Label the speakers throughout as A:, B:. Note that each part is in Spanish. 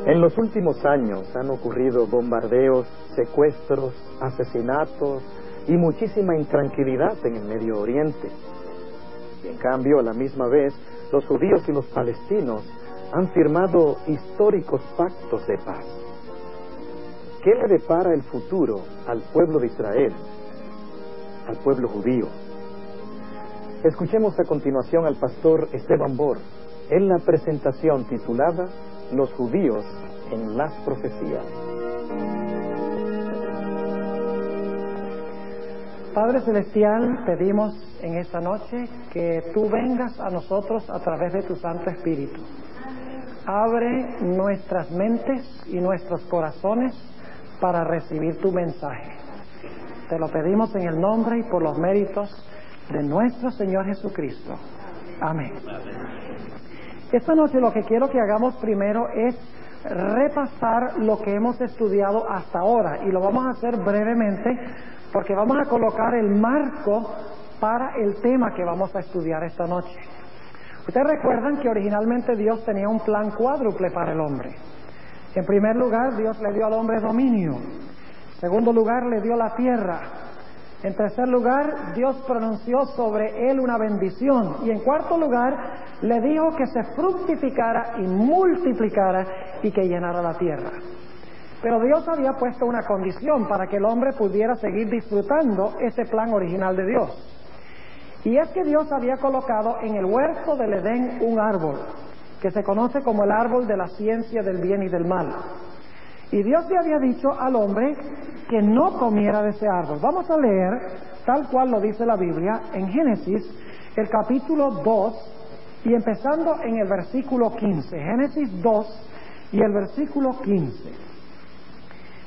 A: En los últimos años han ocurrido bombardeos, secuestros, asesinatos y muchísima intranquilidad en el Medio Oriente. Y en cambio, a la misma vez, los judíos y los palestinos han firmado históricos pactos de paz. ¿Qué le depara el futuro al pueblo de Israel, al pueblo judío? Escuchemos a continuación al pastor Esteban Bor en la presentación titulada Los judíos en las profecías.
B: Padre Celestial, pedimos en esta noche que tú vengas a nosotros a través de tu Santo Espíritu. Abre nuestras mentes y nuestros corazones para recibir tu mensaje. Te lo pedimos en el nombre y por los méritos de nuestro Señor Jesucristo. Amén. Esta noche lo que quiero que hagamos primero es repasar lo que hemos estudiado hasta ahora, y lo vamos a hacer brevemente porque vamos a colocar el marco para el tema que vamos a estudiar esta noche. Ustedes recuerdan que originalmente Dios tenía un plan cuádruple para el hombre. En primer lugar, Dios le dio al hombre dominio. En segundo lugar, le dio la tierra. En tercer lugar, Dios pronunció sobre él una bendición. Y en cuarto lugar, le dijo que se fructificara y multiplicara y que llenara la tierra. Pero Dios había puesto una condición para que el hombre pudiera seguir disfrutando ese plan original de Dios. Y es que Dios había colocado en el huerto del Edén un árbol que se conoce como el árbol de la ciencia del bien y del mal. Y Dios le había dicho al hombre que no comiera de ese árbol. Vamos a leer, tal cual lo dice la Biblia, en Génesis, el capítulo 2, y empezando en el versículo 15. Génesis 2 y el versículo 15.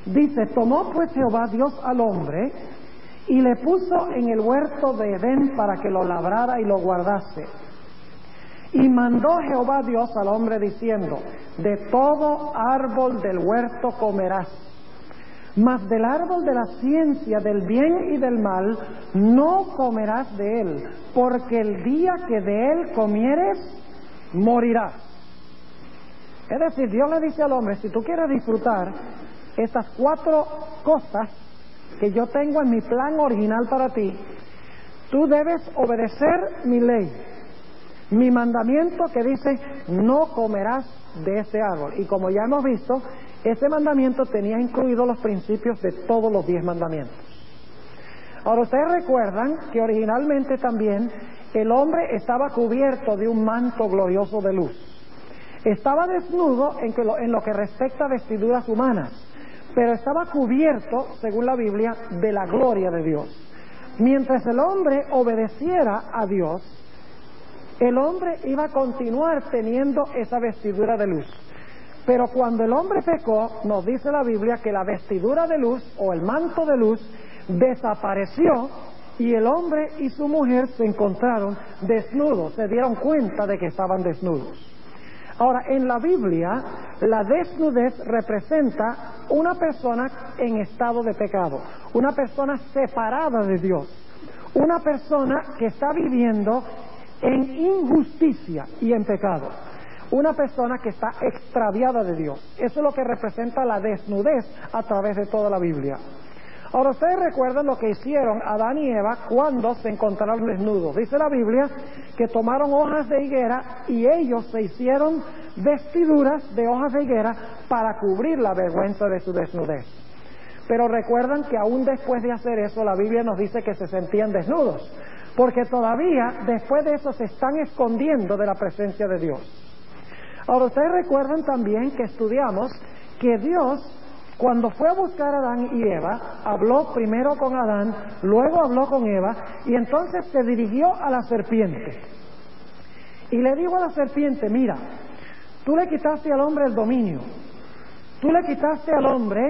B: Dice: tomó pues Jehová Dios al hombre y le puso en el huerto de Edén para que lo labrara y lo guardase. Y mandó Jehová Dios al hombre diciendo: de todo árbol del huerto comerás, mas del árbol de la ciencia del bien y del mal no comerás de él, porque el día que de él comieres, morirás. Es decir, Dios le dice al hombre: si tú quieres disfrutar estas 4 cosas que yo tengo en mi plan original para ti, tú debes obedecer mi ley, mi mandamiento que dice: no comerás de ese árbol. Y como ya hemos visto, ese mandamiento tenía incluidos los principios de todos los 10 mandamientos. Ahora, ustedes recuerdan que originalmente también el hombre estaba cubierto de un manto glorioso de luz. Estaba desnudo en lo que respecta a vestiduras humanas, pero estaba cubierto, según la Biblia, de la gloria de Dios. Mientras el hombre obedeciera a Dios, el hombre iba a continuar teniendo esa vestidura de luz. Pero cuando el hombre pecó, nos dice la Biblia que la vestidura de luz o el manto de luz desapareció y el hombre y su mujer se encontraron desnudos, se dieron cuenta de que estaban desnudos. Ahora, en la Biblia, la desnudez representa una persona en estado de pecado, una persona separada de Dios, una persona que está viviendo en injusticia y en pecado, una persona que está extraviada de Dios. Eso es lo que representa la desnudez a través de toda la Biblia. Ahora, ustedes recuerdan lo que hicieron Adán y Eva cuando se encontraron desnudos. Dice la Biblia que tomaron hojas de higuera y ellos se hicieron vestiduras de hojas de higuera para cubrir la vergüenza de su desnudez. Pero recuerdan que aún después de hacer eso, la Biblia nos dice que se sentían desnudos, porque todavía después de eso se están escondiendo de la presencia de Dios. Ahora, ustedes recuerdan también que estudiamos que Dios, cuando fue a buscar a Adán y Eva, habló primero con Adán, luego habló con Eva, y entonces se dirigió a la serpiente. Y le dijo a la serpiente: mira, tú le quitaste al hombre el dominio, tú le quitaste al hombre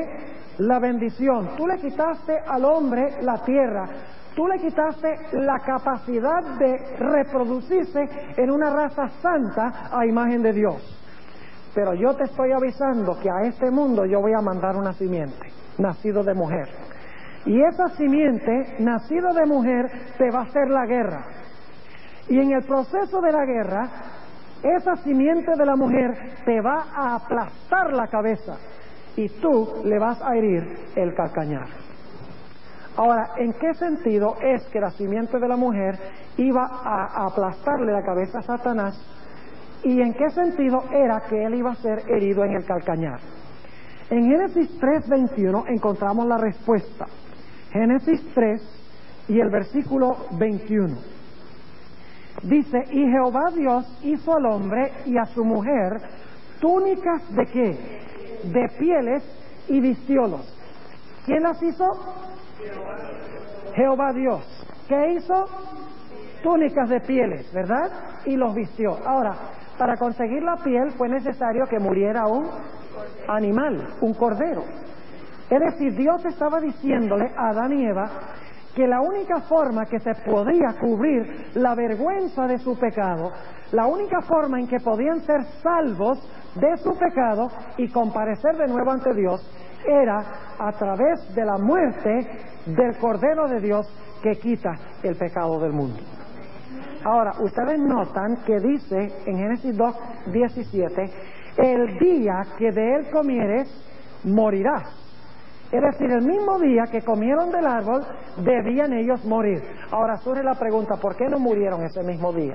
B: la bendición, tú le quitaste al hombre la tierra, tú le quitaste la capacidad de reproducirse en una raza santa a imagen de Dios. Pero yo te estoy avisando que a este mundo yo voy a mandar una simiente, nacido de mujer. Y esa simiente, nacido de mujer, te va a hacer la guerra. Y en el proceso de la guerra, esa simiente de la mujer te va a aplastar la cabeza y tú le vas a herir el calcañar. Ahora, ¿en qué sentido es que la simiente de la mujer iba a aplastarle la cabeza a Satanás? ¿Y en qué sentido era que él iba a ser herido en el calcañar? En Génesis 3:21 encontramos la respuesta. Génesis 3 y el versículo 21. Dice, y Jehová Dios hizo al hombre y a su mujer túnicas ¿de qué? De pieles y vistiólos. ¿Quién las hizo? Jehová Dios. ¿Qué hizo? Túnicas de pieles, ¿verdad? Y los vistió. Ahora, para conseguir la piel fue necesario que muriera un animal, un cordero. Es decir, Dios estaba diciéndole a Adán y Eva que la única forma que se podía cubrir la vergüenza de su pecado, la única forma en que podían ser salvos de su pecado y comparecer de nuevo ante Dios, era a través de la muerte del Cordero de Dios que quita el pecado del mundo. Ahora, ustedes notan que dice en Génesis 2:17, el día que de él comieres, morirás. Es decir, el mismo día que comieron del árbol, debían ellos morir. Ahora surge la pregunta, ¿por qué no murieron ese mismo día?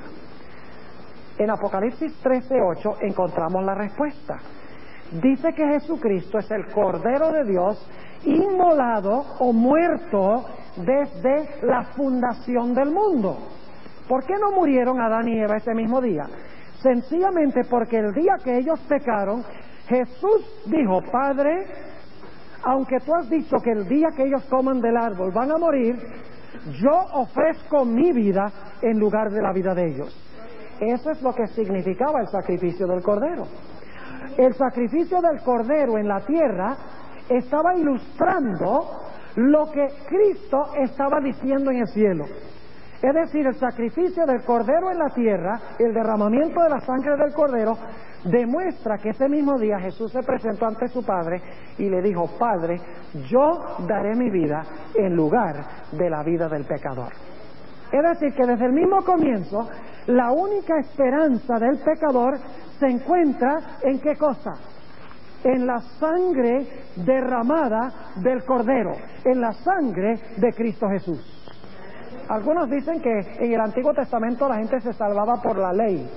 B: En Apocalipsis 13:8 encontramos la respuesta. Dice que Jesucristo es el Cordero de Dios, inmolado o muerto desde la fundación del mundo. ¿Por qué no murieron Adán y Eva ese mismo día? Sencillamente porque el día que ellos pecaron, Jesús dijo, Padre, aunque tú has dicho que el día que ellos coman del árbol van a morir, yo ofrezco mi vida en lugar de la vida de ellos. Eso es lo que significaba el sacrificio del Cordero. El sacrificio del Cordero en la tierra estaba ilustrando lo que Cristo estaba diciendo en el cielo. Es decir, el sacrificio del Cordero en la tierra, el derramamiento de la sangre del Cordero, demuestra que ese mismo día Jesús se presentó ante su Padre y le dijo, Padre, yo daré mi vida en lugar de la vida del pecador. Es decir, que desde el mismo comienzo, la única esperanza del pecador se encuentra en ¿qué cosa? En la sangre derramada del Cordero, en la sangre de Cristo Jesús. Algunos dicen que en el Antiguo Testamento la gente se salvaba por la ley,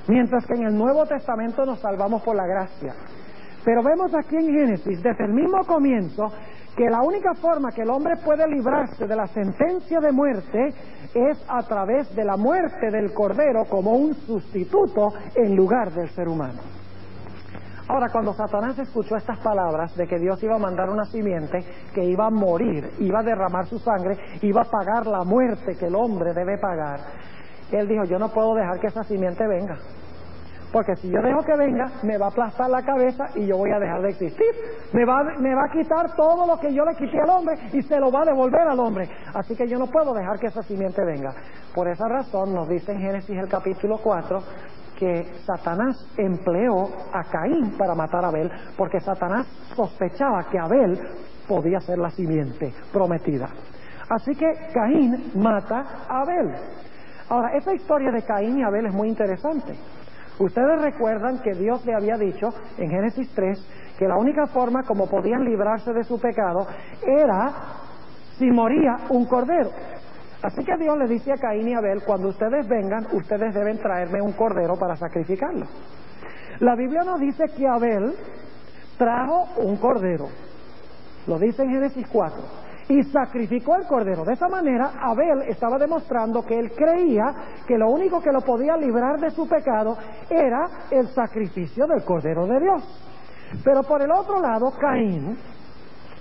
B: mientras que en el Nuevo Testamento nos salvamos por la gracia. Pero vemos aquí en Génesis, desde el mismo comienzo, que la única forma que el hombre puede librarse de la sentencia de muerte es a través de la muerte del Cordero como un sustituto en lugar del ser humano. Ahora, cuando Satanás escuchó estas palabras de que Dios iba a mandar una simiente que iba a morir, iba a derramar su sangre, iba a pagar la muerte que el hombre debe pagar, él dijo, yo no puedo dejar que esa simiente venga, porque si yo dejo que venga, me va a aplastar la cabeza y yo voy a dejar de existir. Me va a quitar todo lo que yo le quité al hombre y se lo va a devolver al hombre. Así que yo no puedo dejar que esa simiente venga. Por esa razón nos dice en Génesis el capítulo 4 que Satanás empleó a Caín para matar a Abel, porque Satanás sospechaba que Abel podía ser la simiente prometida. Así que Caín mata a Abel. Ahora, esta historia de Caín y Abel es muy interesante. Ustedes recuerdan que Dios le había dicho en Génesis 3 que la única forma como podían librarse de su pecado era si moría un cordero. Así que Dios le dice a Caín y Abel, cuando ustedes vengan, ustedes deben traerme un cordero para sacrificarlo. La Biblia nos dice que Abel trajo un cordero. Lo dice en Génesis 4. Y sacrificó el cordero. De esa manera, Abel estaba demostrando que él creía que lo único que lo podía librar de su pecado era el sacrificio del Cordero de Dios. Pero por el otro lado, Caín,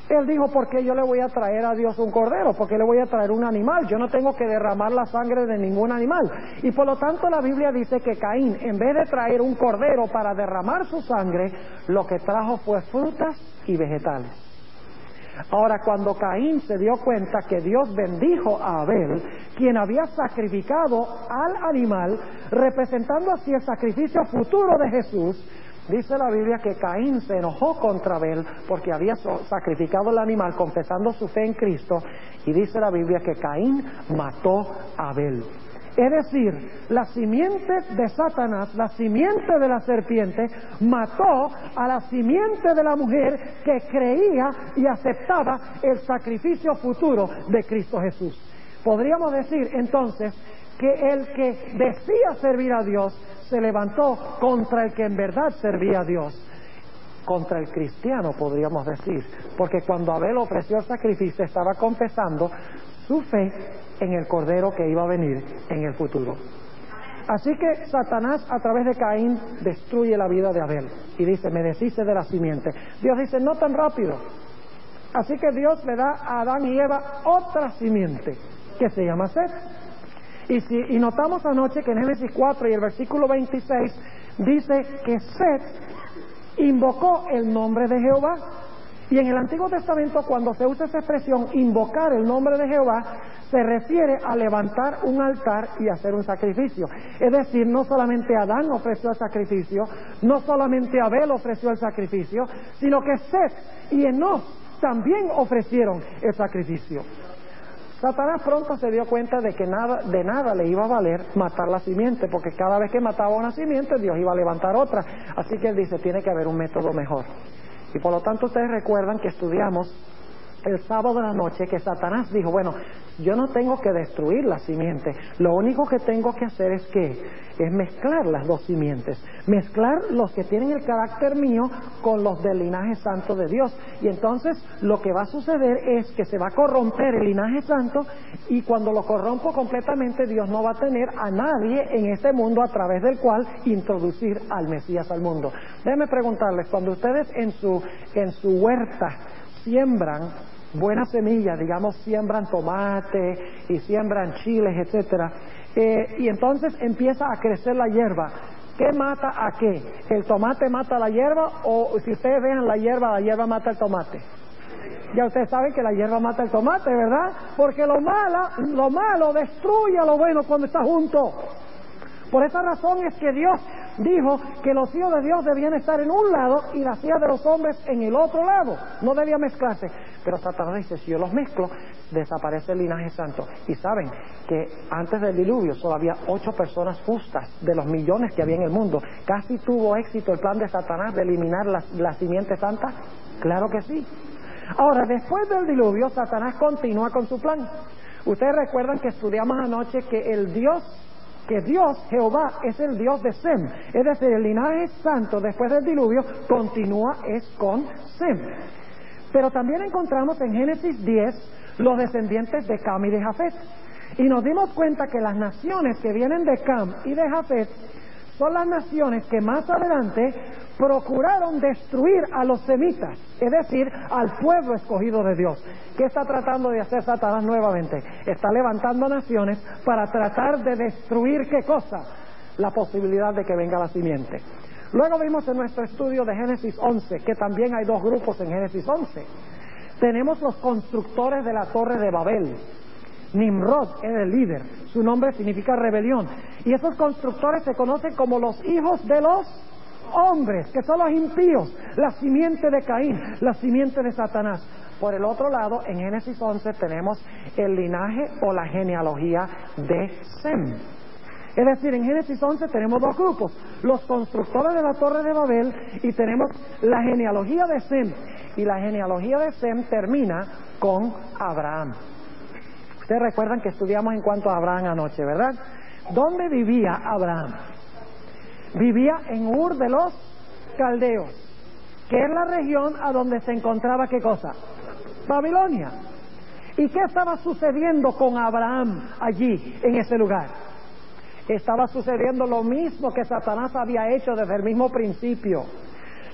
B: él dijo, ¿por qué yo le voy a traer a Dios un cordero? ¿Por qué le voy a traer un animal? Yo no tengo que derramar la sangre de ningún animal. Y por lo tanto la Biblia dice que Caín, en vez de traer un cordero para derramar su sangre, lo que trajo fue frutas y vegetales. Ahora, cuando Caín se dio cuenta que Dios bendijo a Abel, quien había sacrificado al animal, representando así el sacrificio futuro de Jesús, dice la Biblia que Caín se enojó contra Abel porque había sacrificado el animal confesando su fe en Cristo, y dice la Biblia que Caín mató a Abel. Es decir, la simiente de Satanás, la simiente de la serpiente, mató a la simiente de la mujer que creía y aceptaba el sacrificio futuro de Cristo Jesús. Podríamos decir entonces que el que decía servir a Dios se levantó contra el que en verdad servía a Dios. Contra el cristiano, podríamos decir, porque cuando Abel ofreció el sacrificio estaba confesando su fe en el Cordero que iba a venir en el futuro. Así que Satanás a través de Caín destruye la vida de Abel y dice, me deshice de la simiente. Dios dice, no tan rápido. Así que Dios le da a Adán y Eva otra simiente que se llama Set. Y notamos anoche que en Génesis 4 y el versículo 26 dice que Set invocó el nombre de Jehová. Y en el Antiguo Testamento, cuando se usa esa expresión, invocar el nombre de Jehová, se refiere a levantar un altar y hacer un sacrificio. Es decir, no solamente Adán ofreció el sacrificio, no solamente Abel ofreció el sacrificio, sino que Set y Enoc también ofrecieron el sacrificio. Satanás pronto se dio cuenta de que de nada le iba a valer matar la simiente, porque cada vez que mataba una simiente, Dios iba a levantar otra. Así que él dice, tiene que haber un método mejor. Y por lo tanto ustedes recuerdan que estudiamos el sábado de la noche que Satanás dijo, bueno, yo no tengo que destruir la simiente, lo único que tengo que hacer es mezclar las dos simientes, mezclar los que tienen el carácter mío con los del linaje santo de Dios. Y entonces lo que va a suceder es que se va a corromper el linaje santo, y cuando lo corrompo completamente, Dios no va a tener a nadie en este mundo a través del cual introducir al Mesías al mundo. Déjenme preguntarles, cuando ustedes en su huerta siembran buenas semillas, digamos, siembran tomate y siembran chiles, etcétera, y entonces empieza a crecer la hierba, ¿qué mata a qué? ¿El tomate mata la hierba, o si ustedes vean la hierba mata el tomate? Ya ustedes saben que la hierba mata el tomate, ¿verdad? Porque lo malo destruye a lo bueno cuando está junto. Por esa razón es que Dios dijo que los hijos de Dios debían estar en un lado y las hijas de los hombres en el otro lado. No debía mezclarse. Pero Satanás dice, si yo los mezclo, desaparece el linaje santo. Y saben que antes del diluvio solo había 8 personas justas de los millones que había en el mundo. ¿Casi tuvo éxito el plan de Satanás de eliminar la simiente santa? Claro que sí. Ahora, después del diluvio, Satanás continúa con su plan. Ustedes recuerdan que estudiamos anoche que Dios, Jehová, es el Dios de Sem. Es decir, el linaje santo después del diluvio continúa con Sem. Pero también encontramos en Génesis 10 los descendientes de Cam y de Jafet. Y nos dimos cuenta que las naciones que vienen de Cam y de Jafet son las naciones que más adelante procuraron destruir a los semitas, es decir, al pueblo escogido de Dios. ¿Qué está tratando de hacer Satanás nuevamente? Está levantando naciones para tratar de destruir, ¿qué cosa? La posibilidad de que venga la simiente. Luego vimos en nuestro estudio de Génesis 11 que también hay 2 grupos en Génesis 11. Tenemos los constructores de la Torre de Babel. Nimrod era el líder, su nombre significa rebelión, y esos constructores se conocen como los hijos de los hombres, que son los impíos, la simiente de Caín, la simiente de Satanás. Por el otro lado, en Génesis 11 tenemos el linaje o la genealogía de Sem. Es decir, en Génesis 11 tenemos 2 grupos, los constructores de la Torre de Babel, y tenemos la genealogía de Sem. Y la genealogía de Sem termina con Abraham. Ustedes recuerdan que estudiamos en cuanto a Abraham anoche, ¿verdad? ¿Dónde vivía Abraham? Vivía en Ur de los Caldeos, que es la región a donde se encontraba, ¿qué cosa? Babilonia. ¿Y qué estaba sucediendo con Abraham allí, en ese lugar? Estaba sucediendo lo mismo que Satanás había hecho desde el mismo principio.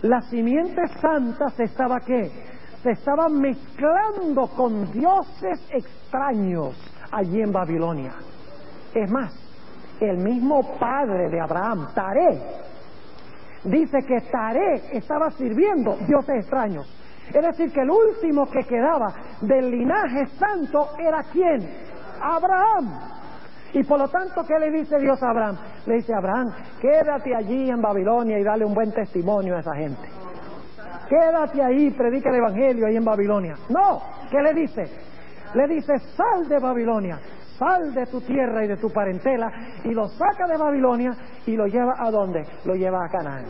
B: La simiente santa se estaba, ¿qué? Se estaba mezclando con dioses extraños allí en Babilonia. Es más, el mismo padre de Abraham, Taré, dice que Taré estaba sirviendo dioses extraños. Es decir, que el último que quedaba del linaje santo era ¿quién? Abraham. Y por lo tanto, ¿qué le dice Dios a Abraham? Le dice a Abraham, quédate allí en Babilonia y dale un buen testimonio a esa gente. Quédate ahí, predica el evangelio ahí en Babilonia. No, ¿qué le dice? Le dice, sal de Babilonia, sal de tu tierra y de tu parentela, y lo saca de Babilonia y lo lleva ¿a dónde? Lo lleva a Canaán.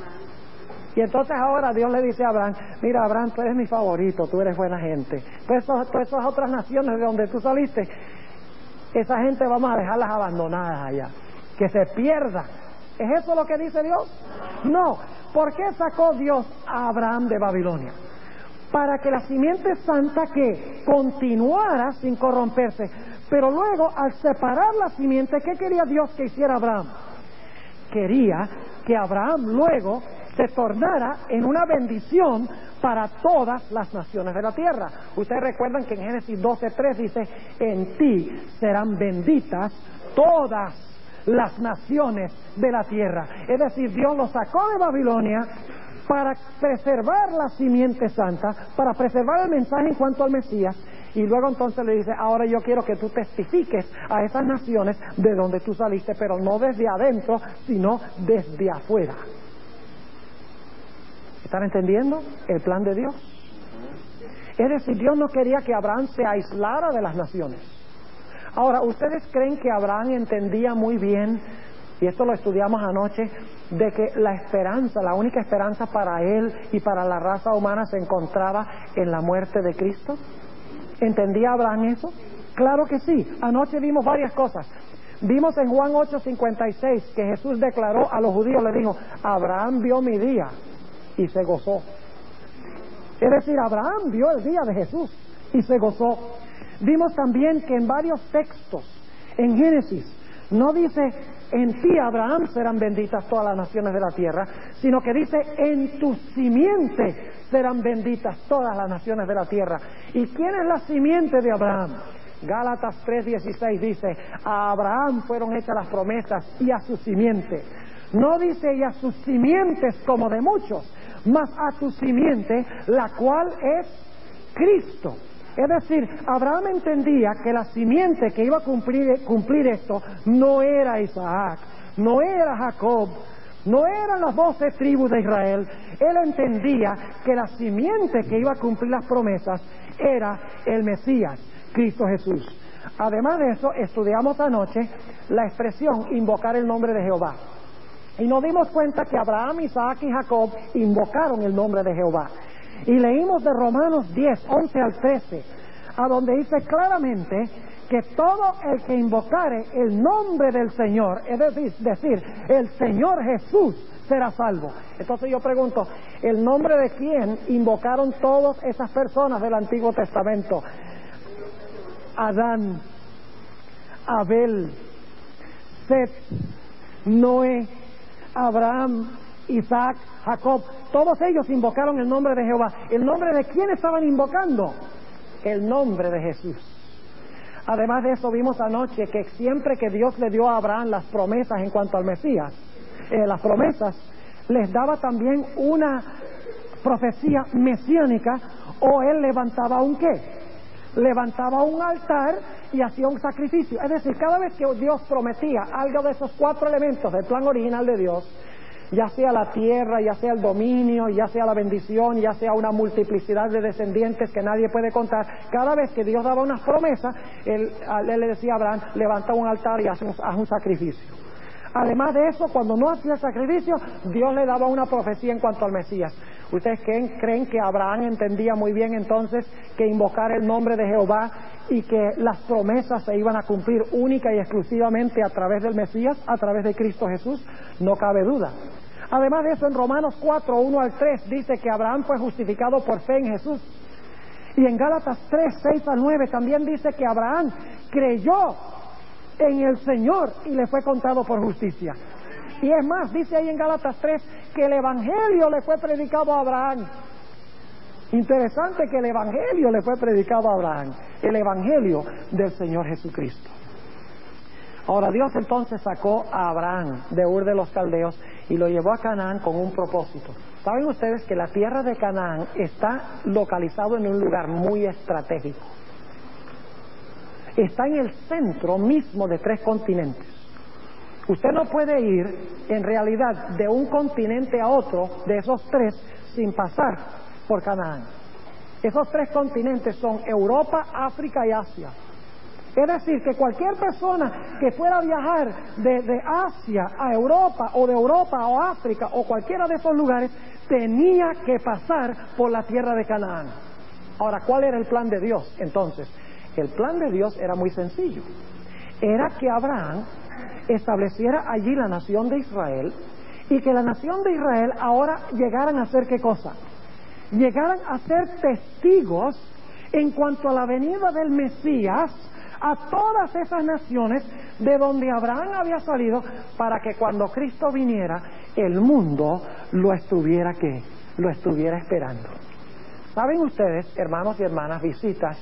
B: Y entonces ahora Dios le dice a Abraham, mira Abraham, tú eres mi favorito, tú eres buena gente. Pues todas esas otras naciones de donde tú saliste, esa gente vamos a dejarlas abandonadas allá, que se pierdan. ¿Es eso lo que dice Dios? No. ¿Por qué sacó Dios a Abraham de Babilonia? Para que la simiente santa que continuara sin corromperse. Pero luego, al separar la simiente, ¿qué quería Dios que hiciera Abraham? Quería que Abraham luego se tornara en una bendición para todas las naciones de la tierra. Ustedes recuerdan que en Génesis 12:3 dice, en ti serán benditas todas las naciones de la tierra. Es decir, Dios lo sacó de Babilonia para preservar la simiente santa, para preservar el mensaje en cuanto al Mesías, y luego entonces le dice, ahora yo quiero que tú testifiques a esas naciones de donde tú saliste, pero no desde adentro, sino desde afuera. ¿Están entendiendo el plan de Dios? Es decir, Dios no quería que Abraham se aislara de las naciones. Ahora, ¿ustedes creen que Abraham entendía muy bien, y esto lo estudiamos anoche, de que la esperanza, la única esperanza para él y para la raza humana se encontraba en la muerte de Cristo? ¿Entendía Abraham eso? Claro que sí. Anoche vimos varias cosas. Vimos en Juan 8:56 que Jesús declaró a los judíos, le dijo, Abraham vio mi día y se gozó. Es decir, Abraham vio el día de Jesús y se gozó. Vimos también que en varios textos, en Génesis, no dice, en ti Abraham serán benditas todas las naciones de la tierra, sino que dice, en tu simiente serán benditas todas las naciones de la tierra. ¿Y quién es la simiente de Abraham? Gálatas 3:16 dice, a Abraham fueron hechas las promesas y a su simiente. No dice y a sus simientes como de muchos, mas a tu simiente, la cual es Cristo. Es decir, Abraham entendía que la simiente que iba a cumplir esto no era Isaac, no era Jacob, no eran las 12 tribus de Israel. Él entendía que la simiente que iba a cumplir las promesas era el Mesías, Cristo Jesús. Además de eso, estudiamos anoche la expresión invocar el nombre de Jehová. Y nos dimos cuenta que Abraham, Isaac y Jacob invocaron el nombre de Jehová. Y leímos de Romanos 10:11-13, a donde dice claramente que todo el que invocare el nombre del Señor, es decir, el Señor Jesús, será salvo. Entonces yo pregunto, ¿el nombre de quién invocaron todas esas personas del Antiguo Testamento? Adán, Abel, Set, Noé, Abraham, Isaac, Jacob, todos ellos invocaron el nombre de Jehová. ¿El nombre de quién estaban invocando? El nombre de Jesús. Además de eso, vimos anoche que siempre que Dios le dio a Abraham las promesas en cuanto al Mesías, las promesas, les daba también una profecía mesiánica, o él levantaba un ¿qué? Levantaba un altar y hacía un sacrificio. Es decir, cada vez que Dios prometía algo de esos 4 elementos del plan original de Dios, ya sea la tierra, ya sea el dominio, ya sea la bendición, ya sea una multiplicidad de descendientes que nadie puede contar, cada vez que Dios daba unas promesas, él le decía a Abraham, levanta un altar y haz un sacrificio. Además de eso, cuando no hacía el sacrificio, Dios le daba una profecía en cuanto al Mesías. ¿Ustedes creen que Abraham entendía muy bien entonces que invocar el nombre de Jehová y que las promesas se iban a cumplir única y exclusivamente a través del Mesías, a través de Cristo Jesús? No cabe duda. Además de eso, en Romanos 4:1-3 dice que Abraham fue justificado por fe en Jesús. Y en Gálatas 3:6-9 también dice que Abraham creyó en el Señor y le fue contado por justicia. Y es más, dice ahí en Gálatas 3 que el Evangelio le fue predicado a Abraham. Interesante que el Evangelio le fue predicado a Abraham, el Evangelio del Señor Jesucristo. Ahora Dios entonces sacó a Abraham de Ur de los Caldeos y lo llevó a Canaán con un propósito. ¿Saben ustedes que la tierra de Canaán está localizado en un lugar muy estratégico? Está en el centro mismo de 3 continentes. Usted no puede ir, en realidad, de un continente a otro, de esos 3, sin pasar por Canaán. Esos 3 continentes son Europa, África y Asia. Es decir, que cualquier persona que fuera a viajar de Asia a Europa, o de Europa a África, o cualquiera de esos lugares, tenía que pasar por la tierra de Canaán. Ahora, ¿cuál era el plan de Dios entonces? El plan de Dios era muy sencillo. Era que Abraham estableciera allí la nación de Israel, y que la nación de Israel ahora llegaran a ser ¿qué cosa? Llegaran a ser testigos en cuanto a la venida del Mesías a todas esas naciones de donde Abraham había salido, para que cuando Cristo viniera, el mundo lo estuviera esperando. ¿Saben ustedes, hermanos y hermanas, visitas,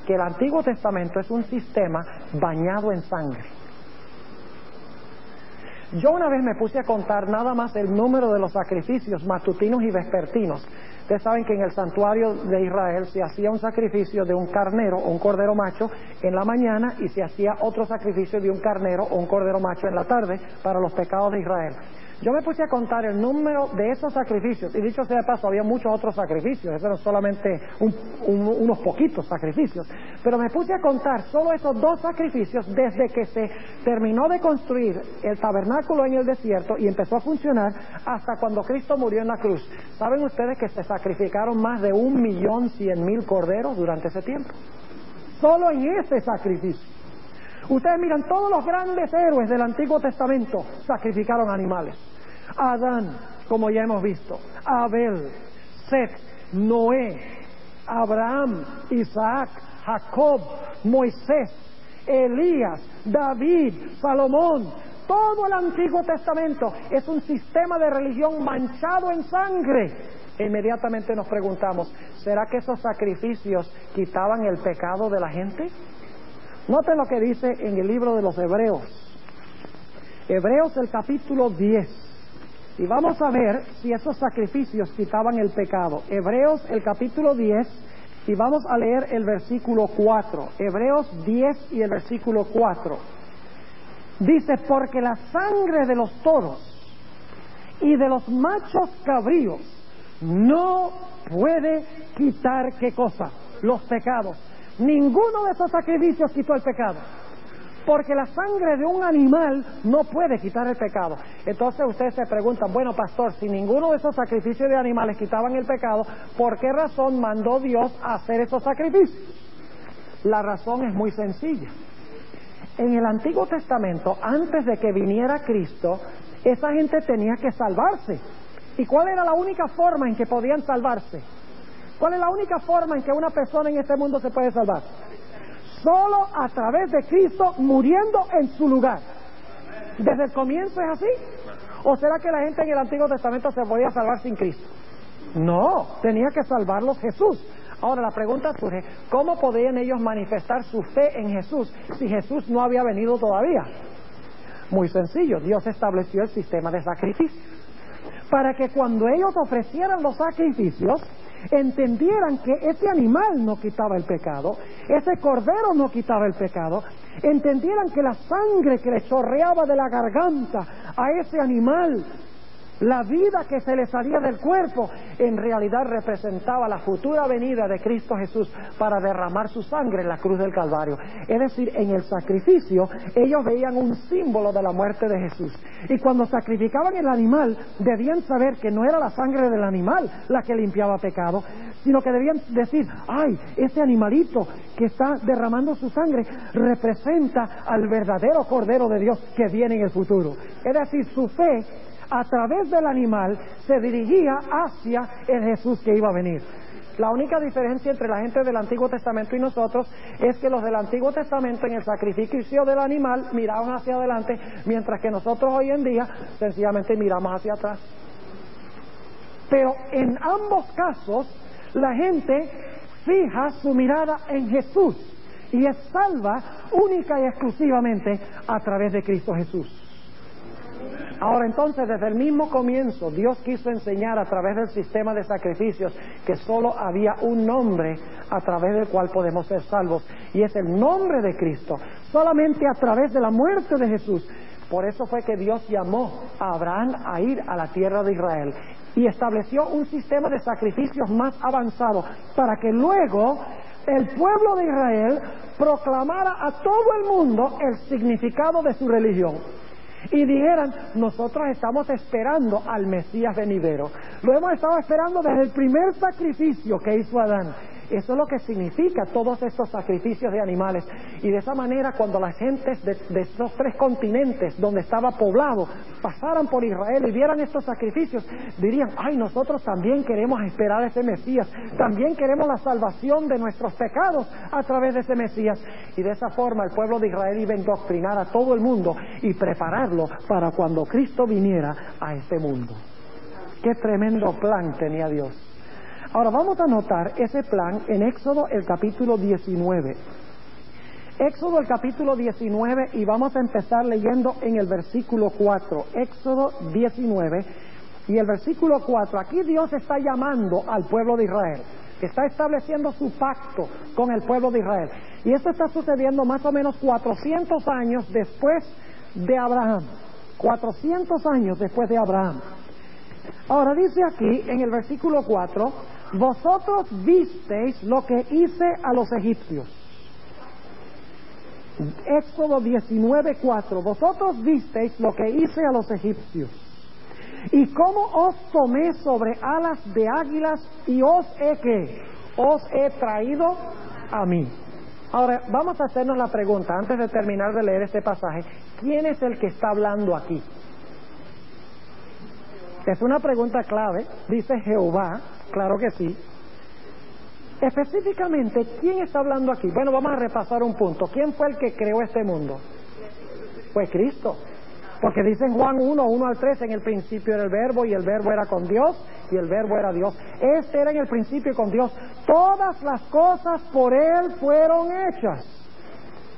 B: que el Antiguo Testamento es un sistema bañado en sangre? Yo una vez me puse a contar nada más el número de los sacrificios matutinos y vespertinos. Ustedes saben que en el santuario de Israel se hacía un sacrificio de un carnero o un cordero macho en la mañana, y se hacía otro sacrificio de un carnero o un cordero macho en la tarde para los pecados de Israel. Yo me puse a contar el número de esos sacrificios, y dicho sea de paso, había muchos otros sacrificios, eso no solamente unos poquitos sacrificios, pero me puse a contar solo esos 2 sacrificios desde que se terminó de construir el tabernáculo en el desierto y empezó a funcionar hasta cuando Cristo murió en la cruz. ¿Saben ustedes que se sacrificaron más de 1.100.000 corderos durante ese tiempo? Solo en ese sacrificio. Ustedes miran, todos los grandes héroes del Antiguo Testamento sacrificaron animales. Adán, como ya hemos visto, Abel, Set, Noé, Abraham, Isaac, Jacob, Moisés, Elías, David, Salomón. Todo el Antiguo Testamento es un sistema de religión manchado en sangre. E inmediatamente nos preguntamos, ¿será que esos sacrificios quitaban el pecado de la gente? Noten lo que dice en el libro de los Hebreos. Hebreos, el capítulo 10. Y vamos a ver si esos sacrificios quitaban el pecado. Hebreos, el capítulo 10, y vamos a leer el versículo 4. Hebreos 10 y el versículo 4. Dice, porque la sangre de los toros y de los machos cabríos no puede quitar, ¿qué cosa? Los pecados. Ninguno de esos sacrificios quitó el pecado, porque la sangre de un animal no puede quitar el pecado. Entonces ustedes se preguntan, bueno, pastor, si ninguno de esos sacrificios de animales quitaban el pecado, ¿por qué razón mandó Dios a hacer esos sacrificios? La razón es muy sencilla. En el Antiguo Testamento, antes de que viniera Cristo, esa gente tenía que salvarse. ¿Y cuál era la única forma en que podían salvarse? ¿Cuál es la única forma en que una persona en este mundo se puede salvar? Solo a través de Cristo muriendo en su lugar. ¿Desde el comienzo es así? ¿O será que la gente en el Antiguo Testamento se podía salvar sin Cristo? No, tenía que salvarlos Jesús. Ahora la pregunta surge, ¿cómo podían ellos manifestar su fe en Jesús si Jesús no había venido todavía? Muy sencillo, Dios estableció el sistema de sacrificios, para que cuando ellos ofrecieran los sacrificios, entendieran que ese animal no quitaba el pecado, ese cordero no quitaba el pecado, entendieran que la sangre que le chorreaba de la garganta a ese animal, la vida que se le salía del cuerpo, en realidad representaba la futura venida de Cristo Jesús para derramar su sangre en la cruz del Calvario. Es decir, en el sacrificio ellos veían un símbolo de la muerte de Jesús. Y cuando sacrificaban el animal, debían saber que no era la sangre del animal la que limpiaba pecado, sino que debían decir, ¡ay, ese animalito que está derramando su sangre representa al verdadero Cordero de Dios que viene en el futuro! Es decir, su fe a través del animal se dirigía hacia el Jesús que iba a venir. La única diferencia entre la gente del Antiguo Testamento y nosotros es que los del Antiguo Testamento en el sacrificio del animal miraban hacia adelante, mientras que nosotros hoy en día sencillamente miramos hacia atrás. Pero en ambos casos la gente fija su mirada en Jesús y es salva única y exclusivamente a través de Cristo Jesús. Ahora entonces, desde el mismo comienzo, Dios quiso enseñar a través del sistema de sacrificios que solo había un nombre a través del cual podemos ser salvos, y es el nombre de Cristo. Solamente a través de la muerte de Jesús. Por eso fue que Dios llamó a Abraham a ir a la tierra de Israel y estableció un sistema de sacrificios más avanzado para que luego el pueblo de Israel proclamara a todo el mundo el significado de su religión y dijeran: nosotros estamos esperando al Mesías venidero, lo hemos estado esperando desde el primer sacrificio que hizo Adán. Eso es lo que significa todos estos sacrificios de animales. Y de esa manera, cuando las gentes de estos 3 continentes donde estaba poblado pasaran por Israel y vieran estos sacrificios, dirían: ay, nosotros también queremos esperar a ese Mesías, también queremos la salvación de nuestros pecados a través de ese Mesías. Y de esa forma el pueblo de Israel iba a indoctrinar a todo el mundo y prepararlo para cuando Cristo viniera a este mundo. Qué tremendo plan tenía Dios. Ahora vamos a notar ese plan en Éxodo el capítulo 19. Éxodo el capítulo 19, y vamos a empezar leyendo en el versículo 4. Éxodo 19 y el versículo 4. Aquí Dios está llamando al pueblo de Israel, está estableciendo su pacto con el pueblo de Israel. Y esto está sucediendo más o menos 400 años después de Abraham. 400 años después de Abraham. Ahora dice aquí en el versículo 4: vosotros visteis lo que hice a los egipcios. Éxodo 19:4. Vosotros visteis lo que hice a los egipcios, y cómo os tomé sobre alas de águilas, y os he traído a mí. Ahora vamos a hacernos la pregunta, antes de terminar de leer este pasaje: ¿quién es el que está hablando aquí? Es una pregunta clave. Dice Jehová, claro que sí. Específicamente, ¿quién está hablando aquí? Bueno, vamos a repasar un punto. ¿Quién fue el que creó este mundo? Fue Cristo. Porque dice en Juan 1:1-3: en el principio era el Verbo, y el Verbo era con Dios, y el Verbo era Dios. Este era en el principio con Dios. Todas las cosas por Él fueron hechas.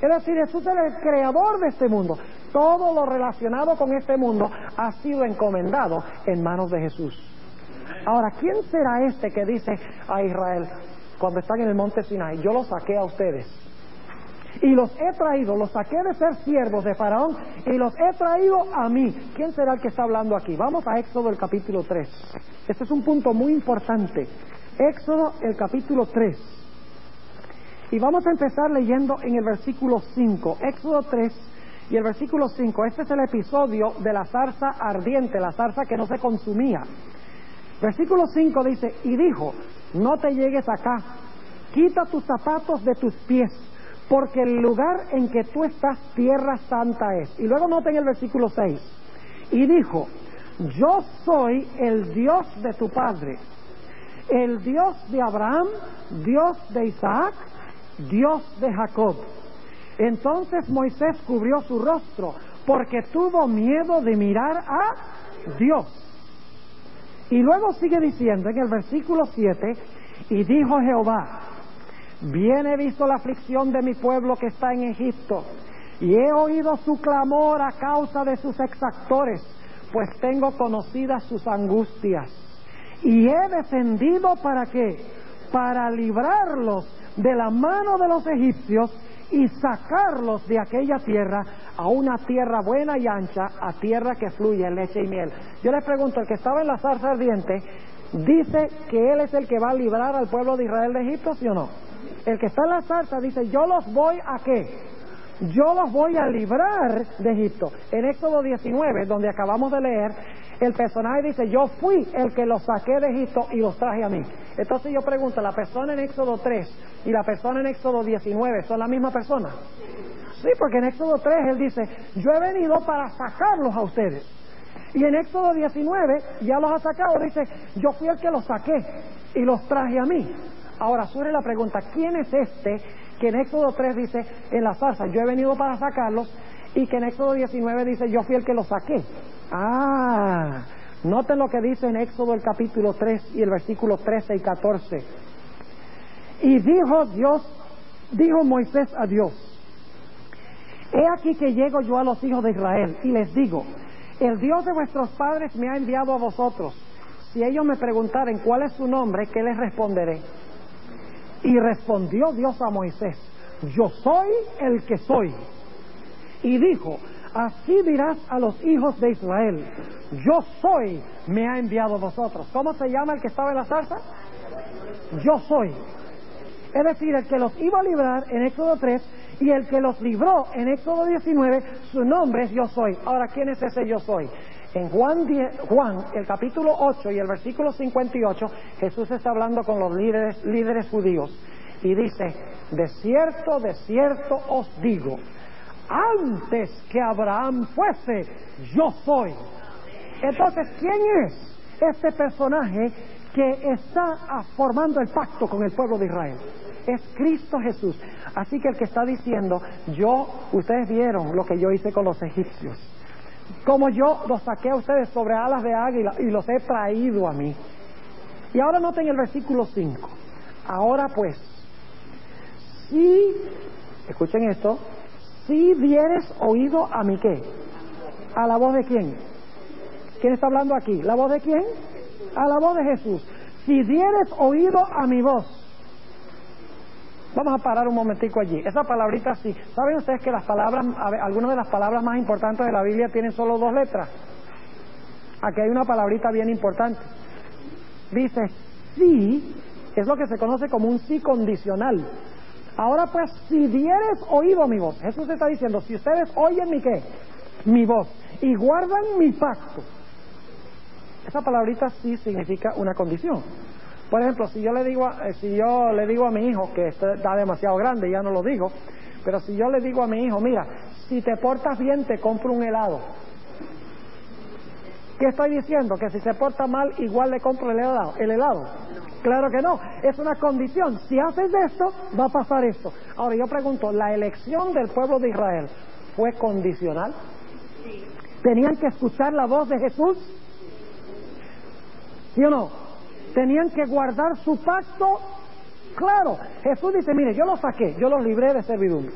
B: Es decir, Jesús es el creador de este mundo. Todo lo relacionado con este mundo ha sido encomendado en manos de Jesús. Ahora, ¿quién será este que dice a Israel cuando están en el monte Sinai: yo los saqué a ustedes y los he traído, los saqué de ser siervos de Faraón y los he traído a mí? ¿Quién será el que está hablando aquí? Vamos a Éxodo el capítulo 3. Este es un punto muy importante. Éxodo el capítulo 3. Y vamos a empezar leyendo en el versículo 5. Éxodo 3 y el versículo 5. Este es el episodio de la zarza ardiente, la zarza que no se consumía. Versículo 5 dice: y dijo: no te llegues acá, quita tus zapatos de tus pies, porque el lugar en que tú estás, tierra santa es. Y luego noten el versículo 6. Y dijo: yo soy el Dios de tu padre, el Dios de Abraham, Dios de Isaac, Dios de Jacob. Entonces Moisés cubrió su rostro, porque tuvo miedo de mirar a Dios. Y luego sigue diciendo en el versículo 7: y dijo Jehová: bien he visto la aflicción de mi pueblo que está en Egipto, y he oído su clamor a causa de sus exactores, pues tengo conocidas sus angustias. Y he descendido, ¿para qué? Para librarlos de la mano de los egipcios y sacarlos de aquella tierra a una tierra buena y ancha, a tierra que fluye leche y miel. Yo les pregunto: el que estaba en la zarza ardiente dice que él es el que va a librar al pueblo de Israel de Egipto, ¿sí o no? El que está en la zarza dice: yo los voy a ¿qué? Yo los voy a librar de Egipto. En Éxodo 19, donde acabamos de leer, el personaje dice: yo fui el que los saqué de Egipto y los traje a mí. Entonces yo pregunto: ¿la persona en Éxodo 3 y la persona en Éxodo 19 son la misma persona? Sí, porque en Éxodo 3 él dice: yo he venido para sacarlos a ustedes. Y en Éxodo 19 ya los ha sacado, dice: yo fui el que los saqué y los traje a mí. Ahora surge la pregunta: ¿quién es este que en Éxodo 3 dice en la zarza: yo he venido para sacarlos, y que en Éxodo 19 dice: yo fui el que los saqué? Noten lo que dice en Éxodo el capítulo 3 y el versículo 13 y 14. Y dijo Moisés a Dios: he aquí que llego yo a los hijos de Israel y les digo: el Dios de vuestros padres me ha enviado a vosotros. Si ellos me preguntaren cuál es su nombre, ¿qué les responderé? Y respondió Dios a Moisés: yo soy el que soy. Y dijo: así dirás a los hijos de Israel: yo soy, me ha enviado a vosotros. ¿Cómo se llama el que estaba en la zarza? Yo soy. Es decir, el que los iba a librar en Éxodo 3 y el que los libró en Éxodo 19, su nombre es Yo Soy. Ahora, ¿quién es ese Yo Soy? En Juan, el capítulo 8 y el versículo 58, Jesús está hablando con los líderes judíos y dice: de cierto os digo, antes que Abraham fuese, yo soy. Entonces, ¿quién es este personaje que está formando el pacto con el pueblo de Israel? Es Cristo Jesús. Así que el que está diciendo: ustedes vieron lo que yo hice con los egipcios, como yo los saqué a ustedes sobre alas de águila y los he traído a mí. Y ahora noten el versículo 5. Ahora pues, escuchen esto, si dieres oído a mi ¿qué? ¿A la voz de quién? ¿Quién está hablando aquí? ¿La voz de quién? A la voz de Jesús. Si dieres oído a mi voz. Vamos a parar un momentico allí. Esa palabrita sí. ¿Saben ustedes que algunas de las palabras más importantes de la Biblia tienen solo 2 letras? Aquí hay una palabrita bien importante. Dice, sí, es lo que se conoce como un sí condicional. Ahora pues, si dieres oído a mi voz. Jesús está diciendo, si ustedes oyen mi ¿qué? Mi voz. Y guardan mi pacto. Esa palabrita sí significa una condición. Por ejemplo, si yo le digo a mi hijo, que está demasiado grande, ya no lo digo, pero si yo le digo a mi hijo, mira, si te portas bien te compro un helado. ¿Qué estoy diciendo? Que si se porta mal igual le compro el helado. Claro que no, es una condición. Si haces esto, va a pasar esto. Ahora yo pregunto, ¿la elección del pueblo de Israel fue condicional? ¿Tenían que escuchar la voz de Jesús? ¿Sí o no? ¿Tenían que guardar su pacto? Claro, Jesús dice, mire, yo los saqué, yo los libré de servidumbre.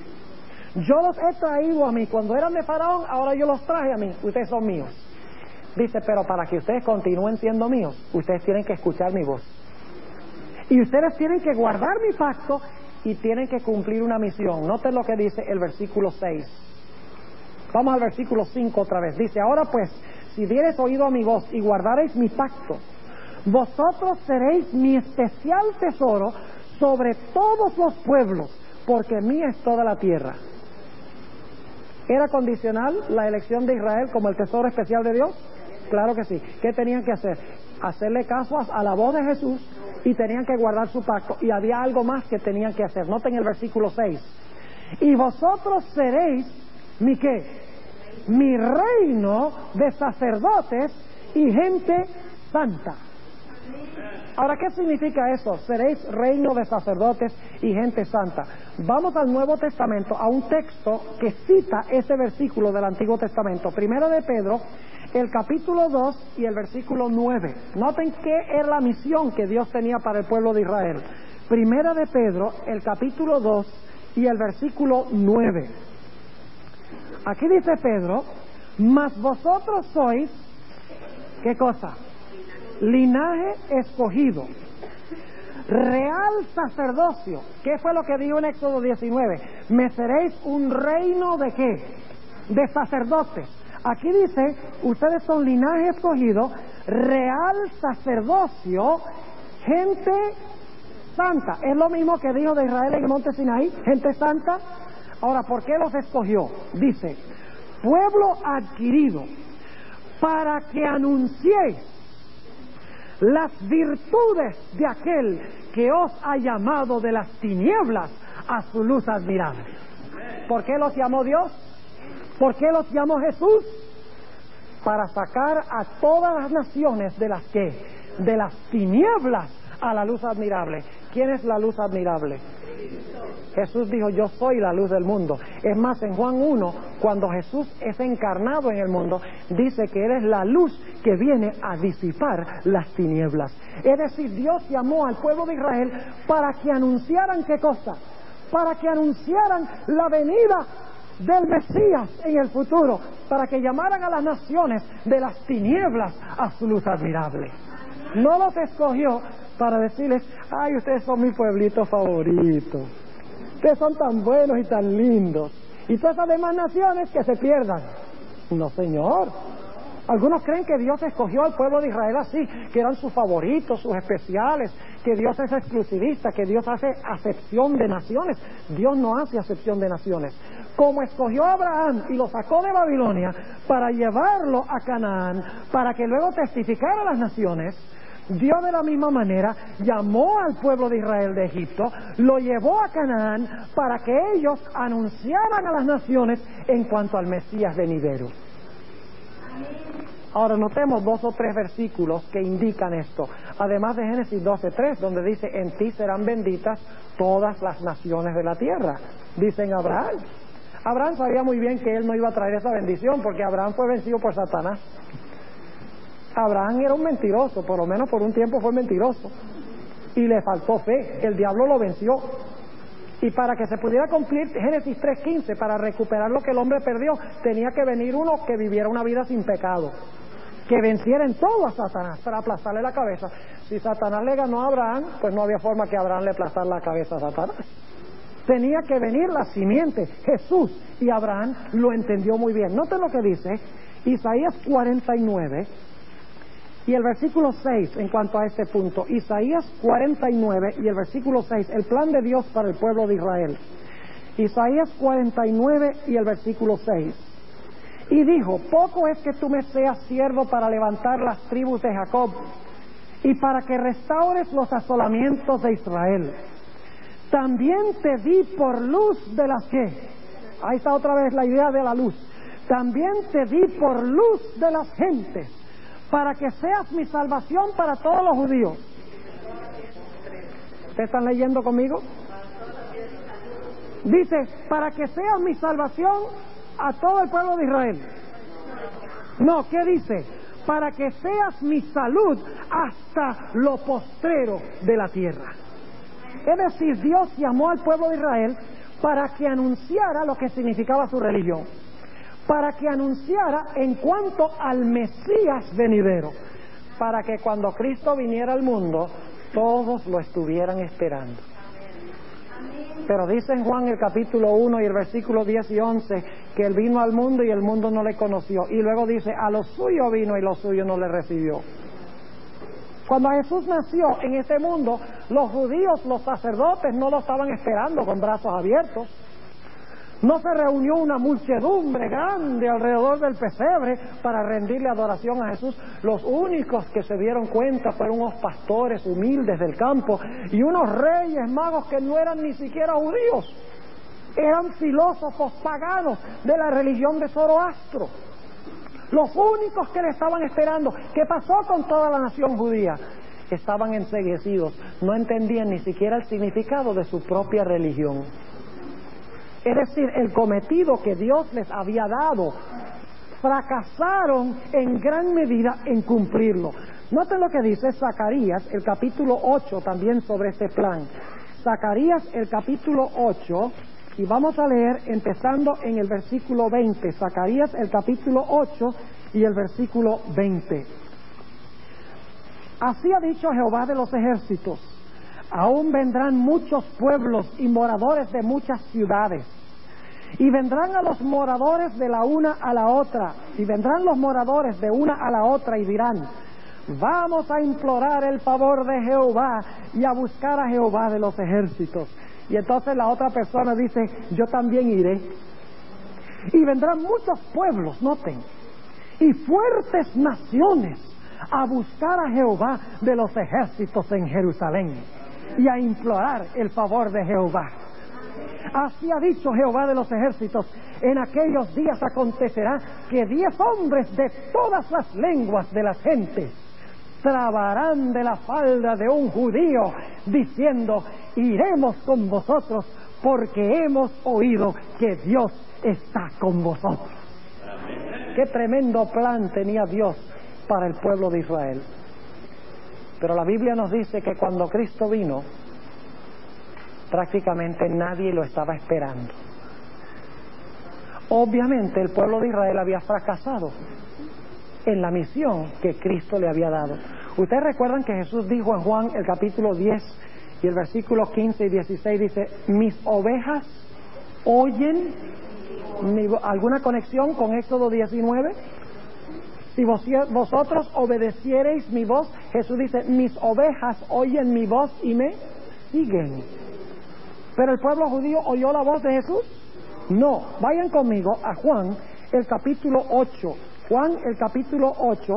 B: Yo los he traído a mí, cuando eran de Faraón, ahora yo los traje a mí, ustedes son míos. Dice, pero para que ustedes continúen siendo míos, ustedes tienen que escuchar mi voz. Y ustedes tienen que guardar mi pacto y tienen que cumplir una misión. Noten lo que dice el versículo 6. Vamos al versículo 5 otra vez. Dice, ahora pues, si dieres oído a mi voz y guardareis mi pacto, vosotros seréis mi especial tesoro sobre todos los pueblos, porque mía es toda la tierra. ¿Era condicional la elección de Israel como el tesoro especial de Dios? Claro que sí. ¿Qué tenían que hacer? Hacerle caso a la voz de Jesús y tenían que guardar su pacto. Y había algo más que tenían que hacer. Noten el versículo 6. Y vosotros seréis mi ¿qué? Mi reino de sacerdotes y gente santa. Ahora, ¿qué significa eso? Seréis reino de sacerdotes y gente santa. Vamos al Nuevo Testamento, a un texto que cita ese versículo del Antiguo Testamento. Primero de Pedro, el capítulo 2 y el versículo 9. Noten qué es la misión que Dios tenía para el pueblo de Israel. Primera de Pedro, el capítulo 2 y el versículo 9. Aquí dice Pedro, mas vosotros sois, ¿qué cosa? Linaje escogido, real sacerdocio. ¿Qué fue lo que dijo en Éxodo 19? Me seréis un reino de ¿qué? De sacerdotes. Aquí dice, ustedes son linaje escogido, real sacerdocio, gente santa. Es lo mismo que dijo de Israel en el monte Sinaí, gente santa. Ahora, ¿por qué los escogió? Dice, pueblo adquirido, para que anunciéis las virtudes de aquel que os ha llamado de las tinieblas a su luz admirable. ¿Por qué los llamó Dios? ¿Por qué los llamó Jesús? Para sacar a todas las naciones de las que, de las tinieblas a la luz admirable. ¿Quién es la luz admirable? Jesús dijo, yo soy la luz del mundo. Es más, en Juan 1, cuando Jesús es encarnado en el mundo, dice que Él es la luz que viene a disipar las tinieblas. Es decir, Dios llamó al pueblo de Israel para que anunciaran ¿qué cosa? Para que anunciaran la venida del Mesías en el futuro, para que llamaran a las naciones de las tinieblas a su luz admirable. No los escogió para decirles, ay, ustedes son mi pueblito favorito, ustedes son tan buenos y tan lindos, y todas esas demás naciones que se pierdan. No, Señor. Algunos creen que Dios escogió al pueblo de Israel así, que eran sus favoritos, sus especiales, que Dios es exclusivista, que Dios hace acepción de naciones. Dios no hace acepción de naciones. Como escogió a Abraham y lo sacó de Babilonia para llevarlo a Canaán, para que luego testificara a las naciones, Dios de la misma manera llamó al pueblo de Israel de Egipto, lo llevó a Canaán para que ellos anunciaran a las naciones en cuanto al Mesías venidero. Ahora notemos 2 o 3 versículos que indican esto, además de Génesis 12:3, donde dice: en ti serán benditas todas las naciones de la tierra. Dicen Abraham. Abraham sabía muy bien que él no iba a traer esa bendición, porque Abraham fue vencido por Satanás. Abraham era un mentiroso, por lo menos por un tiempo fue mentiroso, y le faltó fe. El diablo lo venció, y para que se pudiera cumplir Génesis 3:15, para recuperar lo que el hombre perdió, tenía que venir uno que viviera una vida sin pecado, que venciera en todo a Satanás para aplastarle la cabeza. Si Satanás le ganó a Abraham, pues no había forma que Abraham le aplastara la cabeza a Satanás. Tenía que venir la simiente, Jesús, y Abraham lo entendió muy bien. Noten lo que dice Isaías 49 y el versículo 6 en cuanto a este punto. Isaías 49 y el versículo 6, el plan de Dios para el pueblo de Israel. Isaías 49 y el versículo 6. Y dijo: poco es que tú me seas siervo para levantar las tribus de Jacob y para que restaures los asolamientos de Israel. También te di por luz de las que... Ahí está otra vez la idea de la luz. También te di por luz de las gentes, para que seas mi salvación para todos los judíos. ¿Ustedes están leyendo conmigo? Dice: para que seas mi salvación a todo el pueblo de Israel. No, ¿qué dice? Para que seas mi salud hasta lo postrero de la tierra. Es decir, Dios llamó al pueblo de Israel para que anunciara lo que significaba su religión, para que anunciara en cuanto al Mesías venidero, para que cuando Cristo viniera al mundo todos lo estuvieran esperando. Pero dice en Juan el capítulo 1 y el versículo 10 y 11 que Él vino al mundo y el mundo no le conoció, y luego dice: a lo suyo vino y lo suyo no le recibió. Cuando Jesús nació en este mundo, los judíos, los sacerdotes, no lo estaban esperando con brazos abiertos. No se reunió una muchedumbre grande alrededor del pesebre para rendirle adoración a Jesús. Los únicos que se dieron cuenta fueron unos pastores humildes del campo y unos reyes magos que no eran ni siquiera judíos. Eran filósofos paganos de la religión de Zoroastro. Los únicos que le estaban esperando. ¿Qué pasó con toda la nación judía? Estaban enceguecidos, no entendían ni siquiera el significado de su propia religión. Es decir, el cometido que Dios les había dado, fracasaron en gran medida en cumplirlo. Noten lo que dice Zacarías, el capítulo 8, también sobre este plan. Zacarías, el capítulo 8, y vamos a leer empezando en el versículo 20. Zacarías, el capítulo 8 y el versículo 20. Así ha dicho Jehová de los ejércitos: aún vendrán muchos pueblos y moradores de muchas ciudades, y vendrán a los moradores de la una a la otra, y vendrán los moradores de una a la otra y dirán: vamos a implorar el favor de Jehová y a buscar a Jehová de los ejércitos. Y entonces la otra persona dice: yo también iré. Y vendrán muchos pueblos, noten, y fuertes naciones a buscar a Jehová de los ejércitos en Jerusalén y a implorar el favor de Jehová. Así ha dicho Jehová de los ejércitos: en aquellos días acontecerá que 10 hombres de todas las lenguas de las gentes trabarán de la falda de un judío, diciendo: iremos con vosotros, porque hemos oído que Dios está con vosotros. Amén. Qué tremendo plan tenía Dios para el pueblo de Israel. Pero la Biblia nos dice que cuando Cristo vino, prácticamente nadie lo estaba esperando. Obviamente el pueblo de Israel había fracasado en la misión que Cristo le había dado. Ustedes recuerdan que Jesús dijo en Juan el capítulo 10 y el versículo 15 y 16, dice: mis ovejas oyen. ¿Alguna conexión con Éxodo 19? Si vosotros obedeciereis mi voz, Jesús dice, mis ovejas oyen mi voz y me siguen. ¿Pero el pueblo judío oyó la voz de Jesús? No. Vayan conmigo a Juan, el capítulo 8. Juan, el capítulo 8,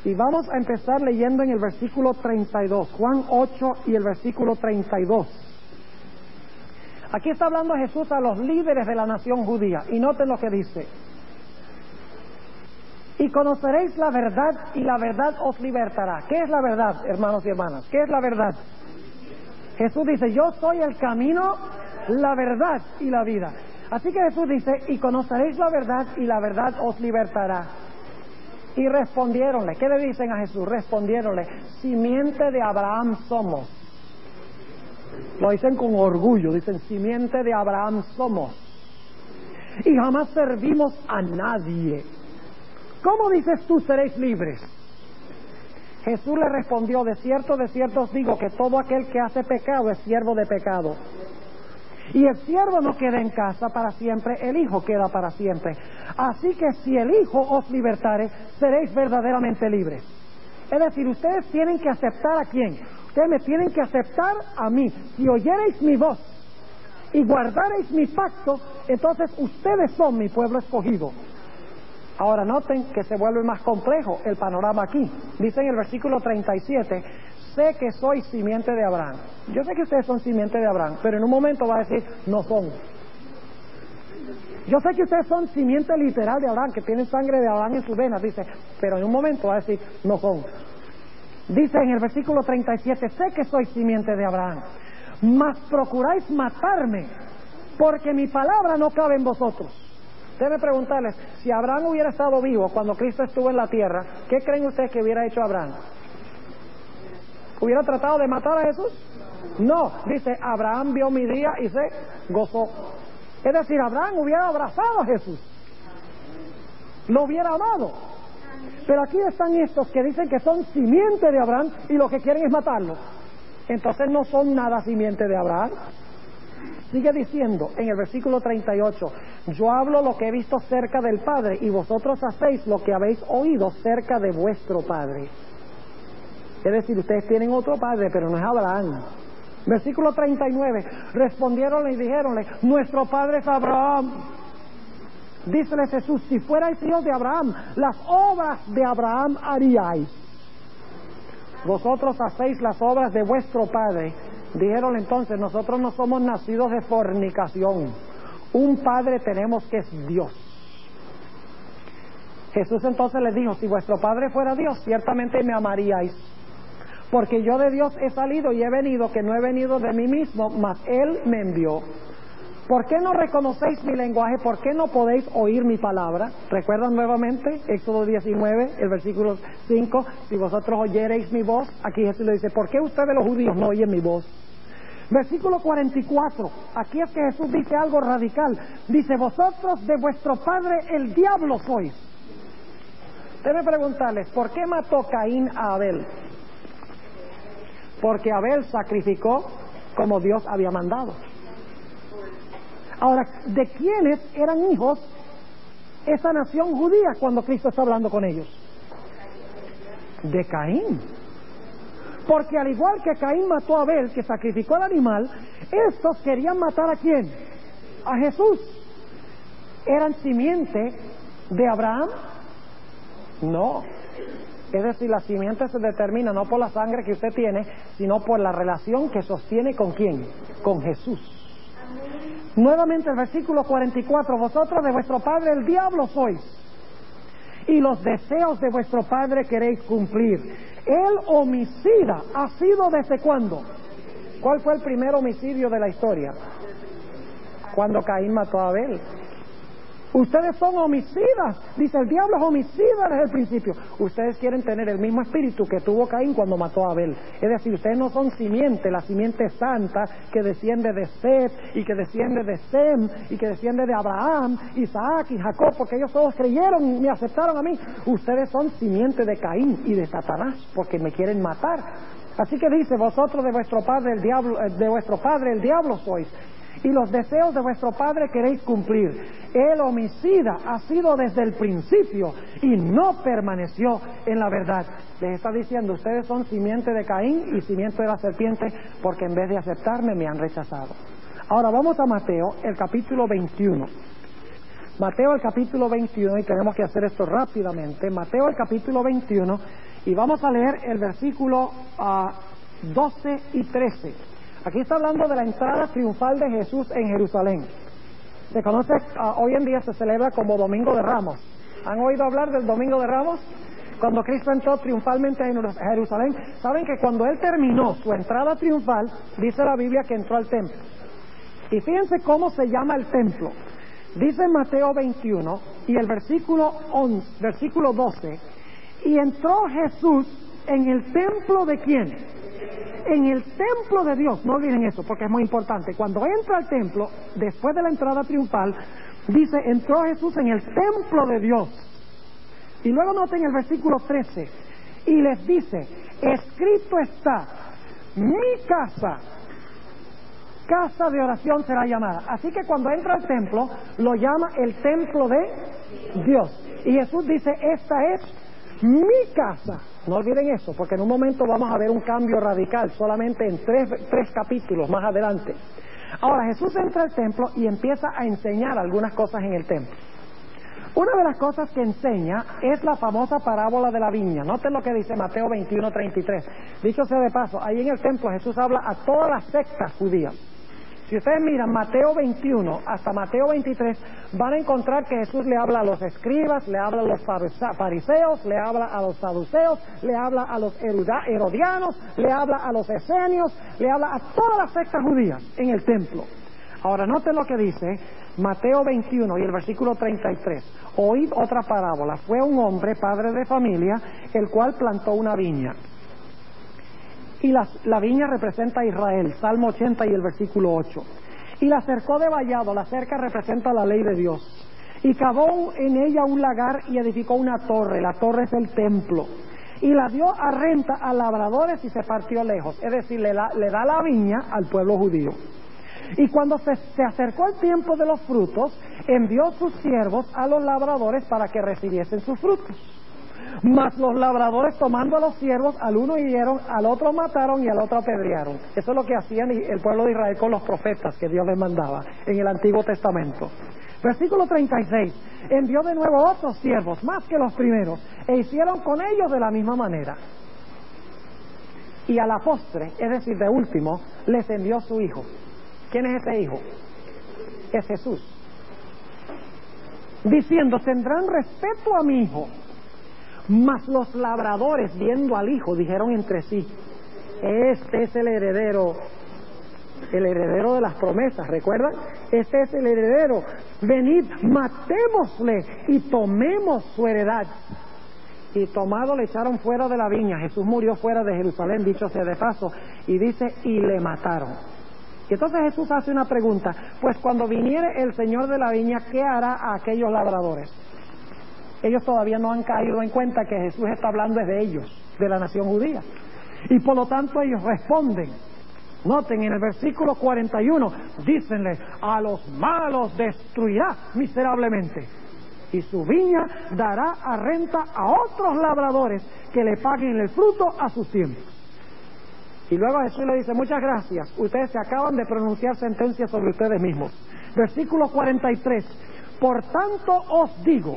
B: y vamos a empezar leyendo en el versículo 32. Juan 8 y el versículo 32. Aquí está hablando Jesús a los líderes de la nación judía, y noten lo que dice. Y conoceréis la verdad, y la verdad os libertará. ¿Qué es la verdad, hermanos y hermanas? ¿Qué es la verdad? Jesús dice, yo soy el camino, la verdad y la vida. Así que Jesús dice, y conoceréis la verdad, y la verdad os libertará. Y respondiéronle, ¿qué le dicen a Jesús? Respondiéronle, simiente de Abraham somos. Lo dicen con orgullo, dicen, simiente de Abraham somos. Y jamás servimos a nadie. ¿Cómo dices tú seréis libres? Jesús le respondió, de cierto os digo que todo aquel que hace pecado es siervo de pecado. Y el siervo no queda en casa para siempre, el Hijo queda para siempre. Así que si el Hijo os libertare, seréis verdaderamente libres. Es decir, ustedes tienen que aceptar ¿a quién? Ustedes me tienen que aceptar a mí. Si oyereis mi voz y guardareis mi pacto, entonces ustedes son mi pueblo escogido. Ahora noten que se vuelve más complejo el panorama aquí. Dice en el versículo 37, sé que soy simiente de Abraham. Yo sé que ustedes son simiente de Abraham, pero en un momento va a decir, no son. Yo sé que ustedes son simiente literal de Abraham, que tienen sangre de Abraham en sus venas, dice, pero en un momento va a decir, no son. Dice en el versículo 37, sé que soy simiente de Abraham, mas procuráis matarme, porque mi palabra no cabe en vosotros. Debe preguntarles, si Abraham hubiera estado vivo cuando Cristo estuvo en la tierra, ¿qué creen ustedes que hubiera hecho Abraham? ¿Hubiera tratado de matar a Jesús? No, dice, Abraham vio mi día y se gozó. Es decir, Abraham hubiera abrazado a Jesús, lo hubiera amado. Pero aquí están estos que dicen que son simiente de Abraham y lo que quieren es matarlo. Entonces no son nada simiente de Abraham. Sigue diciendo en el versículo 38, yo hablo lo que he visto cerca del Padre y vosotros hacéis lo que habéis oído cerca de vuestro Padre. Es decir, ustedes tienen otro Padre, pero no es Abraham. Versículo 39, respondieronle y dijéronle, nuestro Padre es Abraham. Díceles Jesús, si fuerais hijos de Abraham, las obras de Abraham haríais. Vosotros hacéis las obras de vuestro Padre. Dijeron entonces, nosotros no somos nacidos de fornicación. Un Padre tenemos que es Dios. Jesús entonces les dijo, si vuestro Padre fuera Dios, ciertamente me amaríais. Porque yo de Dios he salido y he venido, que no he venido de mí mismo, mas Él me envió. ¿Por qué no reconocéis mi lenguaje? ¿Por qué no podéis oír mi palabra? ¿Recuerdan nuevamente? Éxodo 19, el versículo 5. Si vosotros oyereis mi voz, aquí Jesús le dice, ¿por qué ustedes los judíos no oyen mi voz? Versículo 44. Aquí es que Jesús dice algo radical. Dice, vosotros de vuestro padre el diablo sois. Debe preguntarles, ¿por qué mató Caín a Abel? Porque Abel sacrificó como Dios había mandado. Ahora, ¿de quiénes eran hijos esa nación judía cuando Cristo está hablando con ellos? De Caín. Porque al igual que Caín mató a Abel, que sacrificó al animal, estos querían matar ¿a quién? A Jesús. ¿Eran simiente de Abraham? No. Es decir, la simiente se determina no por la sangre que usted tiene, sino por la relación que sostiene ¿con quién? Con Jesús. Nuevamente el versículo 44, vosotros de vuestro padre el diablo sois, y los deseos de vuestro padre queréis cumplir. El homicida ha sido ¿desde cuándo? ¿Cuál fue el primer homicidio de la historia? Cuando Caín mató a Abel. Ustedes son homicidas, dice el diablo es homicida desde el principio. Ustedes quieren tener el mismo espíritu que tuvo Caín cuando mató a Abel. Es decir, ustedes no son simiente, la simiente santa que desciende de Set y que desciende de Sem y que desciende de Abraham, Isaac y Jacob, porque ellos todos creyeron y me aceptaron a mí. Ustedes son simiente de Caín y de Satanás porque me quieren matar. Así que dice, vosotros de vuestro padre el diablo sois. y los deseos de vuestro padre queréis cumplir. El homicida ha sido desde el principio y no permaneció en la verdad. Les está diciendo, ustedes son simiente de Caín y simiente de la serpiente, porque en vez de aceptarme me han rechazado. Ahora vamos a Mateo, el capítulo 21. Mateo, el capítulo 21, y tenemos que hacer esto rápidamente. Mateo, el capítulo 21, y vamos a leer el versículo 12 y 13. Aquí está hablando de la entrada triunfal de Jesús en Jerusalén. Se conoce, hoy en día se celebra como Domingo de Ramos. ¿Han oído hablar del Domingo de Ramos? Cuando Cristo entró triunfalmente en Jerusalén. Saben que cuando Él terminó su entrada triunfal, dice la Biblia que entró al templo. Y fíjense cómo se llama el templo. Dice en Mateo 21 y el versículo 12, y entró Jesús en el templo de ¿quién? En el templo de Dios. No olviden eso porque es muy importante. Cuando entra al templo, después de la entrada triunfal, dice, entró Jesús en el templo de Dios. Y luego noten el versículo 13, y les dice, escrito está, mi casa, casa de oración será llamada. Así que cuando entra al templo, lo llama el templo de Dios. Y Jesús dice, esta es mi casa. No olviden eso, porque en un momento vamos a ver un cambio radical, solamente en tres capítulos más adelante. Ahora Jesús entra al templo y empieza a enseñar algunas cosas en el templo. Una de las cosas que enseña es la famosa parábola de la viña. Noten lo que dice Mateo 21:33. Dicho sea de paso, ahí en el templo Jesús habla a todas las sectas judías. Si ustedes miran Mateo 21 hasta Mateo 23, van a encontrar que Jesús le habla a los escribas, le habla a los fariseos, le habla a los saduceos, le habla a los herodianos, le habla a los esenios, le habla a todas las sectas judías en el templo. Ahora noten lo que dice Mateo 21 y el versículo 33. Oíd otra parábola. Fue un hombre, padre de familia, el cual plantó una viña. Y la viña representa a Israel, Salmo 80 y el versículo 8. Y la cercó de vallado, la cerca representa la ley de Dios. Y cavó en ella un lagar y edificó una torre, la torre es el templo. Y la dio a renta a labradores y se partió lejos, es decir, le da la viña al pueblo judío. Y cuando se acercó el tiempo de los frutos, envió sus siervos a los labradores para que recibiesen sus frutos. Mas los labradores, tomando a los siervos, al uno hirieron, al otro mataron y al otro apedrearon. Eso es lo que hacían el pueblo de Israel con los profetas que Dios les mandaba en el Antiguo Testamento. Versículo 36. Envió de nuevo otros siervos, más que los primeros, e hicieron con ellos de la misma manera. Y a la postre, es decir, de último, les envió su hijo. ¿Quién es ese hijo? Es Jesús. Diciendo, tendrán respeto a mi hijo. Mas los labradores, viendo al hijo, dijeron entre sí, este es el heredero de las promesas, ¿recuerdan? Este es el heredero, venid, matémosle y tomemos su heredad. Y tomado le echaron fuera de la viña. Jesús murió fuera de Jerusalén, dicho sea de paso, y dice, y le mataron. Y entonces Jesús hace una pregunta, pues cuando viniere el Señor de la viña, ¿qué hará a aquellos labradores? Ellos todavía no han caído en cuenta que Jesús está hablando de ellos, de la nación judía. Y por lo tanto ellos responden. Noten en el versículo 41, dícenle, a los malos destruirá miserablemente. Y su viña dará a renta a otros labradores que le paguen el fruto a sus tiempos. Y luego Jesús le dice, muchas gracias, ustedes se acaban de pronunciar sentencias sobre ustedes mismos. Versículo 43, por tanto os digo,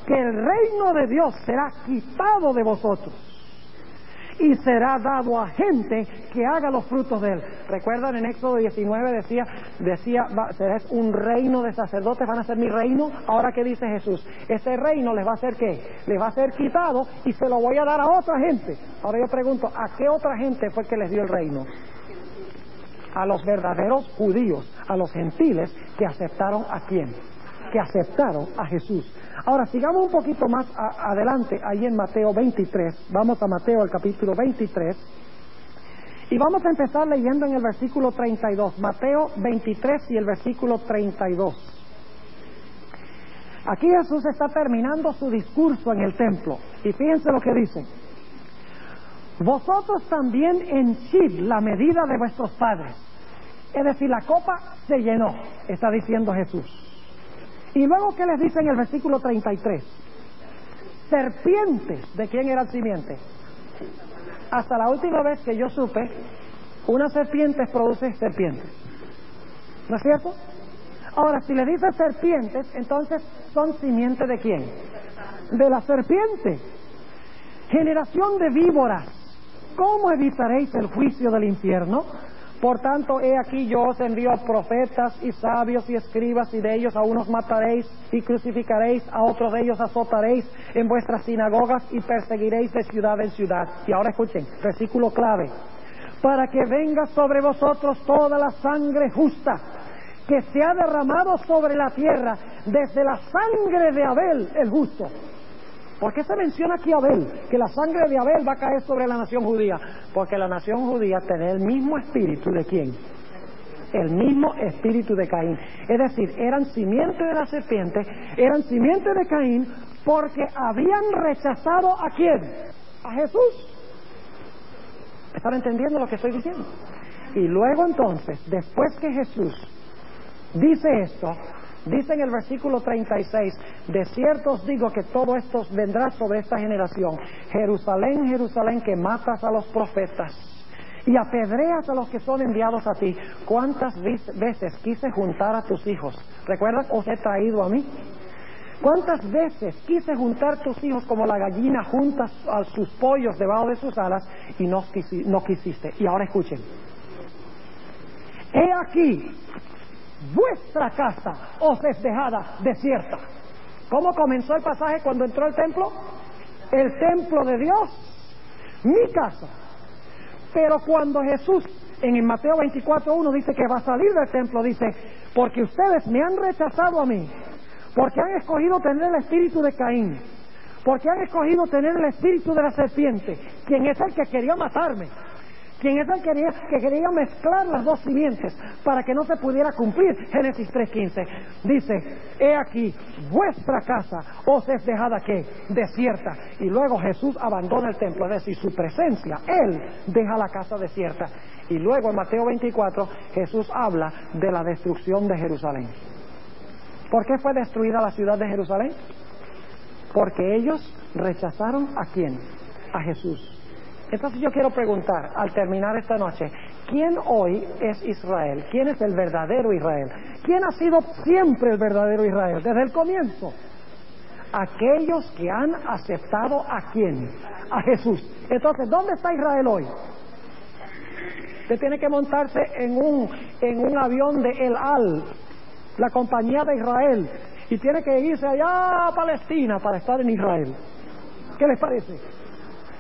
B: que el reino de Dios será quitado de vosotros y será dado a gente que haga los frutos de él. ¿Recuerdan en Éxodo 19 decía serás un reino de sacerdotes, van a ser mi reino? Ahora, ¿qué dice Jesús? Ese reino les va a ser ¿qué? Les va a ser quitado y se lo voy a dar a otra gente. Ahora yo pregunto, ¿a qué otra gente fue que les dio el reino? A los verdaderos judíos, a los gentiles que aceptaron ¿a quién? Que aceptaron a Jesús. Ahora sigamos un poquito más adelante, ahí en Mateo 23, vamos a Mateo el capítulo 23, y vamos a empezar leyendo en el versículo 32, Mateo 23 y el versículo 32. Aquí Jesús está terminando su discurso en el templo, y fíjense lo que dice, vosotros también henchid la medida de vuestros padres. Es decir, la copa se llenó, está diciendo Jesús. Y luego, ¿qué les dice en el versículo 33? Serpientes. ¿De quién eran simientes? Hasta la última vez que yo supe, una serpiente produce serpientes. ¿No es cierto? Ahora, si le dice serpientes, entonces ¿son simiente de quién? De la serpiente. Generación de víboras, ¿cómo evitaréis el juicio del infierno? Por tanto, he aquí yo os envío profetas y sabios y escribas, y de ellos a unos mataréis y crucificaréis, a otros de ellos azotaréis en vuestras sinagogas y perseguiréis de ciudad en ciudad. Y ahora escuchen, versículo clave: para que venga sobre vosotros toda la sangre justa que se ha derramado sobre la tierra, desde la sangre de Abel el justo. ¿Por qué se menciona aquí Abel? Que la sangre de Abel va a caer sobre la nación judía. Porque la nación judía tiene el mismo espíritu de ¿quién? El mismo espíritu de Caín. Es decir, eran simiente de la serpiente, eran simiente de Caín, porque habían rechazado ¿a quién? A Jesús. ¿Están entendiendo lo que estoy diciendo? Y luego entonces, después que Jesús dice esto, dice en el versículo 36: de cierto os digo que todo esto vendrá sobre esta generación. Jerusalén, Jerusalén, que matas a los profetas y apedreas a los que son enviados a ti. ¿Cuántas veces quise juntar a tus hijos? ¿Recuerdas? Os he traído a mí. ¿Cuántas veces quise juntar tus hijos como la gallina junta a sus pollos debajo de sus alas y no quisiste? Y ahora escuchen: he aquí, vuestra casa os es dejada desierta. ¿Cómo comenzó el pasaje cuando entró al templo? El templo de Dios, mi casa. Pero cuando Jesús en Mateo 24:1 dice que va a salir del templo, dice: porque ustedes me han rechazado a mí, porque han escogido tener el espíritu de Caín, porque han escogido tener el espíritu de la serpiente, quien es el que quería matarme, quien es el que quería mezclar las dos simientes para que no se pudiera cumplir Génesis 3:15. Dice: he aquí, vuestra casa os es dejada ¿qué? Desierta. Y luego Jesús abandona el templo, es decir, su presencia, Él deja la casa desierta. Y luego en Mateo 24 Jesús habla de la destrucción de Jerusalén. ¿Por qué fue destruida la ciudad de Jerusalén? Porque ellos rechazaron ¿a quién? A Jesús. Entonces yo quiero preguntar, al terminar esta noche, ¿quién hoy es Israel? ¿Quién es el verdadero Israel? ¿Quién ha sido siempre el verdadero Israel, desde el comienzo? Aquellos que han aceptado ¿a quién? A Jesús. Entonces, ¿dónde está Israel hoy? Usted tiene que montarse en un avión de El Al, la compañía de Israel, y tiene que irse allá a Palestina para estar en Israel. ¿Qué les parece?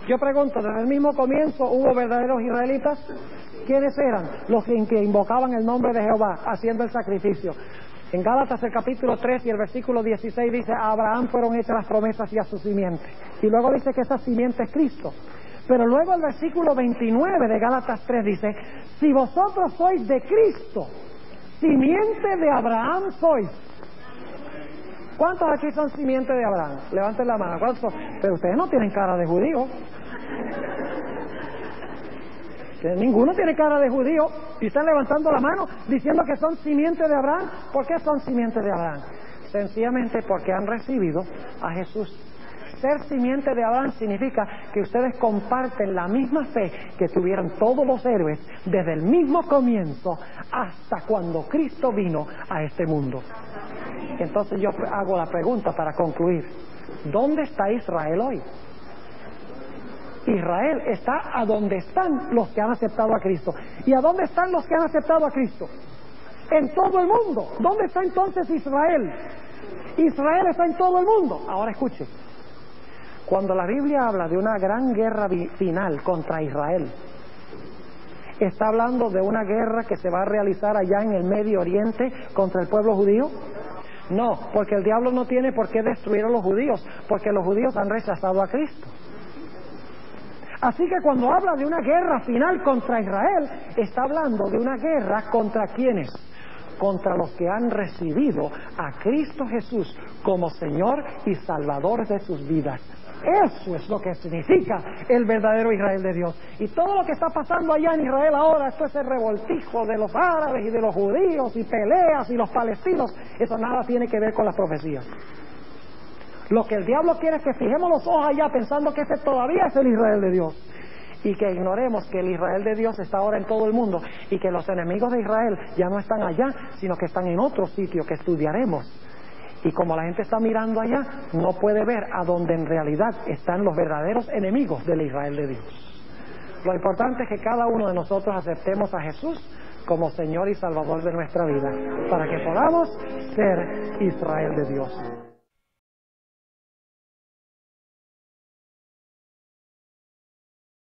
B: Yo pregunto, ¿desde el mismo comienzo hubo verdaderos israelitas? ¿Quiénes eran? Los que invocaban el nombre de Jehová, haciendo el sacrificio. En Gálatas el capítulo 3 y el versículo 16 dice: a Abraham fueron hechas las promesas y a su simiente. Y luego dice que esa simiente es Cristo. Pero luego el versículo 29 de Gálatas 3 dice: si vosotros sois de Cristo, simiente de Abraham sois. ¿Cuántos aquí son simiente de Abraham? Levanten la mano. ¿Cuántos son? Pero ustedes no tienen cara de judío. Ninguno tiene cara de judío y están levantando la mano diciendo que son simiente de Abraham. ¿Por qué son simiente de Abraham? Sencillamente porque han recibido a Jesús. Ser simiente de Abraham significa que ustedes comparten la misma fe que tuvieron todos los héroes desde el mismo comienzo hasta cuando Cristo vino a este mundo. Entonces yo hago la pregunta para concluir: ¿dónde está Israel hoy? Israel está a donde están los que han aceptado a Cristo. ¿Y a dónde están los que han aceptado a Cristo? En todo el mundo. ¿Dónde está entonces Israel? Israel está en todo el mundo. Ahora escuche. Cuando la Biblia habla de una gran guerra final contra Israel, ¿está hablando de una guerra que se va a realizar allá en el Medio Oriente contra el pueblo judío? No, porque el diablo no tiene por qué destruir a los judíos, porque los judíos han rechazado a Cristo. Así que cuando habla de una guerra final contra Israel, está hablando de una guerra contra ¿quiénes? Contra los que han recibido a Cristo Jesús como Señor y Salvador de sus vidas. Eso es lo que significa el verdadero Israel de Dios. Y todo lo que está pasando allá en Israel ahora, esto es el revoltijo de los árabes y de los judíos y peleas y los palestinos, eso nada tiene que ver con las profecías. Lo que el diablo quiere es que fijemos los ojos allá pensando que ese todavía es el Israel de Dios, y que ignoremos que el Israel de Dios está ahora en todo el mundo y que los enemigos de Israel ya no están allá, sino que están en otro sitio que estudiaremos. Y como la gente está mirando allá, no puede ver a donde en realidad están los verdaderos enemigos del Israel de Dios. Lo importante es que cada uno de nosotros aceptemos a Jesús como Señor y Salvador de nuestra vida, para que podamos ser Israel de Dios.